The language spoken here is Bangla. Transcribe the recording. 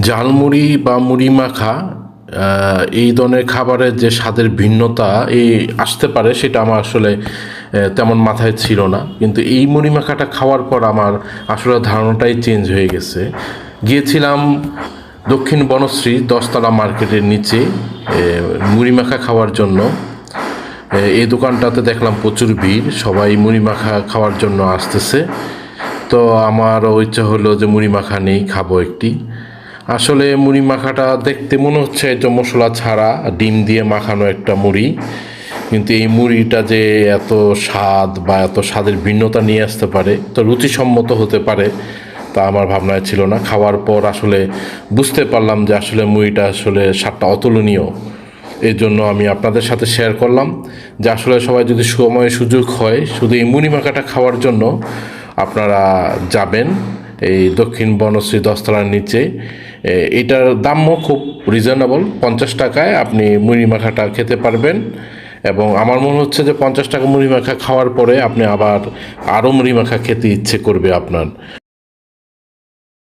ঝালমুড়ি বা মুড়ি মাখা এই ধরনের খাবারের যে স্বাদের ভিন্নতা আসতে পারে সেটা আমার আসলে তেমন মাথায় ছিল না, কিন্তু এই মুড়ি মাখাটা খাওয়ার পর আমার আসলে ধারণাটাই চেঞ্জ হয়ে গেছে। গিয়েছিলাম দক্ষিণ বনশ্রী 10তলা মার্কেটের নিচে মুড়ি মাখা খাওয়ার জন্য। এই দোকানটাতে দেখলাম প্রচুর ভিড়, সবাই মুড়ি মাখা খাওয়ার জন্য আসতেছে। তো আমারও ইচ্ছা হলো যে মুড়ি মাখা নেই, খাবো একটি। আসলে মুড়ি মাখাটা দেখতে মনে হচ্ছে একদম মশলা ছাড়া ডিম দিয়ে মাখানো একটা মুড়ি, কিন্তু এই মুড়িটা যে এত স্বাদ বা এত স্বাদের ভিন্নতা নিয়ে আসতে পারে, তো রুচিসম্মত হতে পারে, তা আমার ভাবনায় ছিল না। খাওয়ার পর আসলে বুঝতে পারলাম যে আসলে মুড়িটা আসলে স্বাদটা অতুলনীয়। এর জন্য আমি আপনাদের সাথে শেয়ার করলাম যে আসলে সবাই যদি সময় সুযোগ হয় শুধু এই মুড়ি মাখাটা খাওয়ার জন্য আপনারা যাবেন এই দক্ষিণ বনশ্রী 10তলার নিচে। এটার দামও খুব রিজনেবল, 50 টাকায় আপনি মুড়ি মাখাটা খেতে পারবেন। এবং আমার মনে হচ্ছে যে 50 টাকা মুড়ি মাখা খাওয়ার পরে আপনি আবার আরও মুড়ি মাখা খেতে ইচ্ছে করবে আপনার।